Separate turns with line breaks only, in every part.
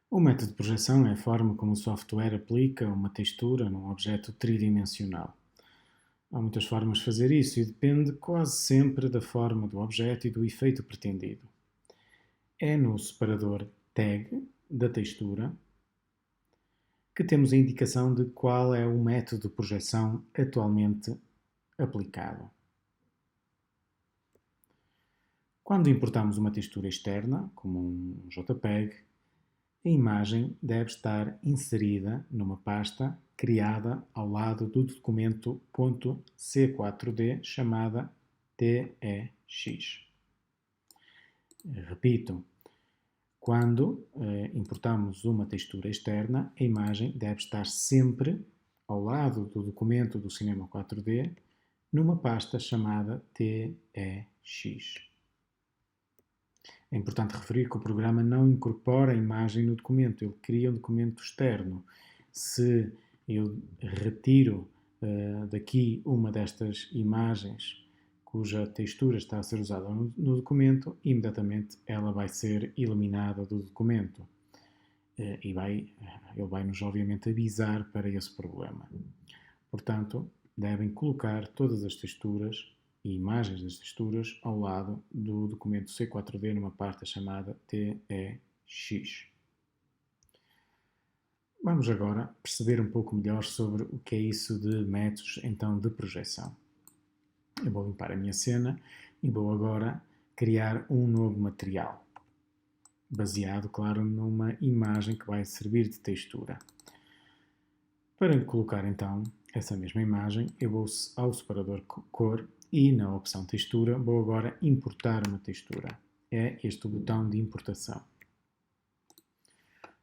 O método de projeção é a forma como o software aplica uma textura num objeto tridimensional. Há muitas formas de fazer isso e depende quase sempre da forma do objeto e do efeito pretendido. É no separador tag da textura que temos a indicação de qual é o método de projeção atualmente aplicado. Quando importamos uma textura externa, como um JPEG, a imagem deve estar inserida numa pasta criada ao lado do documento .c4d chamada TEX. Repito, quando importamos uma textura externa, a imagem deve estar sempre ao lado do documento do Cinema 4D numa pasta chamada TEX. É importante referir que o programa não incorpora a imagem no documento, ele cria um documento externo. Se eu retiro daqui uma destas imagens cuja textura está a ser usada no documento, imediatamente ela vai ser eliminada do documento. E ele vai-nos, obviamente, avisar para esse problema. Portanto, devem colocar todas as texturas e imagens das texturas ao lado do documento C4D numa pasta chamada TEX. Vamos agora perceber um pouco melhor sobre o que é isso de métodos então de projeção. Eu vou limpar a minha cena e vou agora criar um novo material, baseado, claro, numa imagem que vai servir de textura. Para colocar então essa mesma imagem, eu vou ao separador cor e na opção textura vou agora importar uma textura. É este o botão de importação.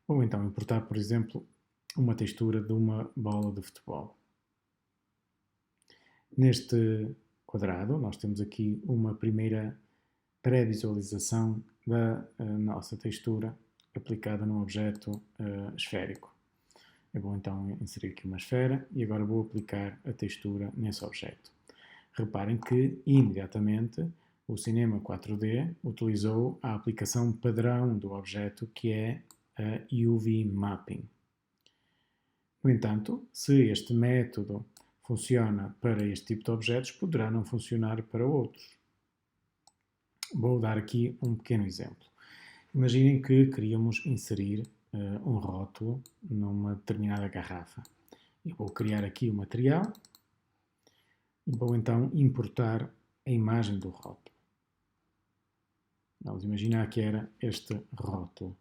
Vou então importar, por exemplo, uma textura de uma bola de futebol. Neste quadrado, nós temos aqui uma primeira pré-visualização da nossa textura aplicada num objeto esférico. Eu vou então inserir aqui uma esfera e agora vou aplicar a textura nesse objeto. Reparem que, imediatamente, o Cinema 4D utilizou a aplicação padrão do objeto, que é a UV Mapping. No entanto, se este método funciona para este tipo de objetos, poderá não funcionar para outros. Vou dar aqui um pequeno exemplo. Imaginem que queríamos inserir um rótulo numa determinada garrafa. Eu vou criar aqui o material e vou então importar a imagem do rótulo. Vamos imaginar que era este rótulo.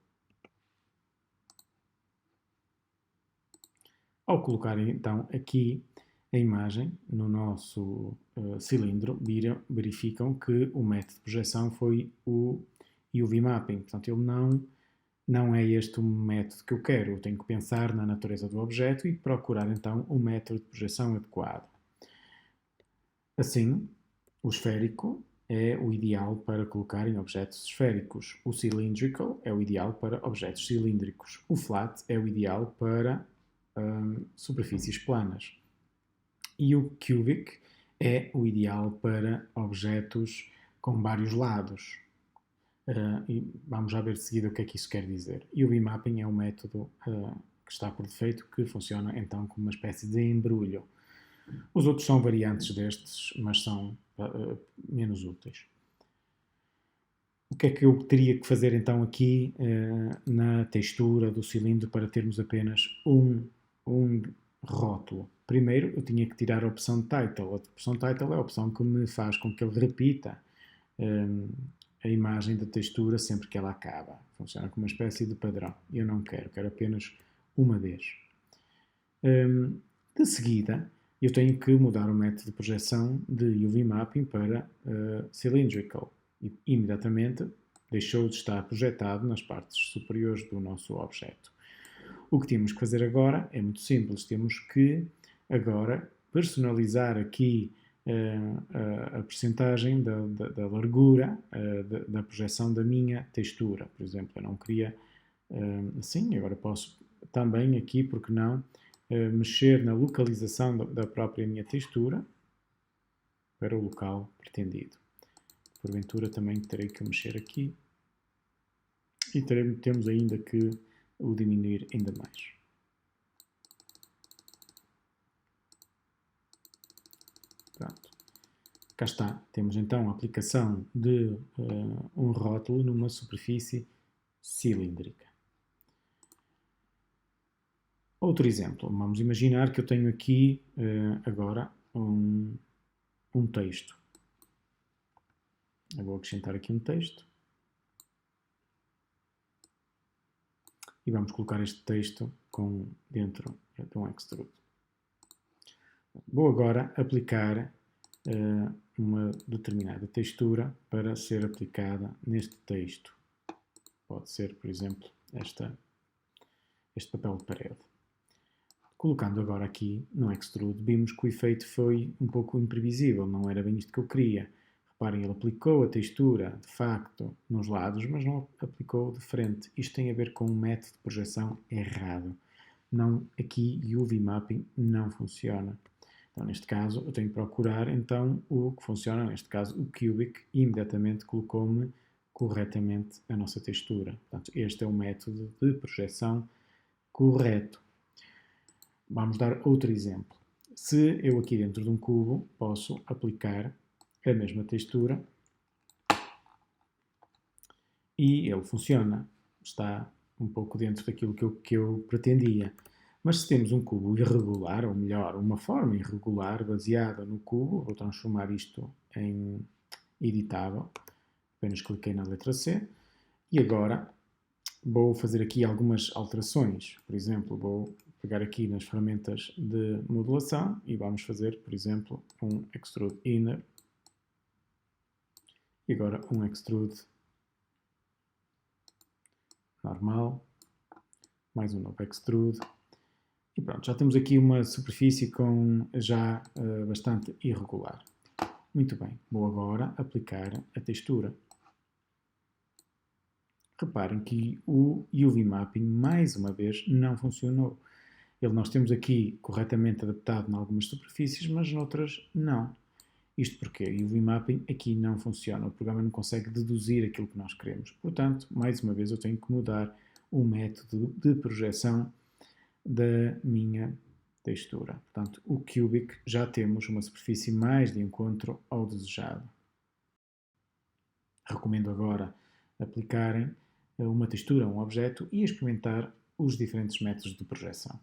Ao colocar então aqui a imagem no nosso cilindro, verificam que o método de projeção foi o UV Mapping. Portanto, ele não é este o método que eu quero. Eu tenho que pensar na natureza do objeto e procurar então um método de projeção adequado. Assim, o esférico é o ideal para colocar em objetos esféricos. O cylindrical é o ideal para objetos cilíndricos. O flat é o ideal para superfícies planas. E o cubic é o ideal para objetos com vários lados. E vamos já ver de seguida o que é que isso quer dizer. E o V-Mapping é um método que está por defeito, que funciona então como uma espécie de embrulho. Os outros são variantes destes, mas são menos úteis. O que é que eu teria que fazer então aqui na textura do cilindro para termos apenas um rótulo? Primeiro, eu tinha que tirar a opção Title. A opção Title é a opção que me faz com que ele repita a imagem da textura sempre que ela acaba. Funciona como uma espécie de padrão. Eu não quero apenas uma vez. De seguida, eu tenho que mudar o método de projeção de UV Mapping para Cylindrical. E imediatamente deixou de estar projetado nas partes superiores do nosso objeto. O que temos que fazer agora é muito simples. Temos que agora personalizar aqui a percentagem da largura da projeção da minha textura. Por exemplo, eu não queria assim, agora posso também aqui, porque não, mexer na localização da própria minha textura para o local pretendido. Porventura também terei que mexer aqui e temos ainda que o diminuir ainda mais. Pronto. Cá está. Temos então a aplicação de um rótulo numa superfície cilíndrica. Outro exemplo. Vamos imaginar que eu tenho aqui agora um texto. Eu vou acrescentar aqui um texto. E vamos colocar este texto dentro de um extrude. Vou agora aplicar uma determinada textura para ser aplicada neste texto. Pode ser, por exemplo, este papel de parede. Colocando agora aqui no extrude, vimos que o efeito foi um pouco imprevisível, não era bem isto que eu queria. Reparem, ele aplicou a textura, de facto, nos lados, mas não aplicou de frente. Isto tem a ver com um método de projeção errado. Não, aqui UV Mapping não funciona. Então, neste caso, eu tenho que procurar, então, o que funciona, neste caso, o Cubic, e imediatamente colocou-me corretamente a nossa textura. Portanto, este é o método de projeção correto. Vamos dar outro exemplo. Se eu aqui dentro de um cubo posso aplicar a mesma textura e ele funciona. Está um pouco dentro daquilo que eu pretendia. Mas se temos um cubo irregular, ou melhor, uma forma irregular baseada no cubo, vou transformar isto em editável. Apenas cliquei na letra C. E agora vou fazer aqui algumas alterações. Por exemplo, vou pegar aqui nas ferramentas de modelação e vamos fazer, por exemplo, um Extrude Inner. E agora um Extrude normal. Mais um novo Extrude. E pronto, já temos aqui uma superfície já bastante irregular. Muito bem, vou agora aplicar a textura. Reparem que o UV Mapping, mais uma vez, não funcionou. Nós temos aqui corretamente adaptado em algumas superfícies, mas noutras não. Isto porque o UV Mapping aqui não funciona. O programa não consegue deduzir aquilo que nós queremos. Portanto, mais uma vez, eu tenho que mudar o método de projeção da minha textura. Portanto, o Cubic já temos uma superfície mais de encontro ao desejado. Recomendo agora aplicarem uma textura a um objeto e experimentar os diferentes métodos de projeção.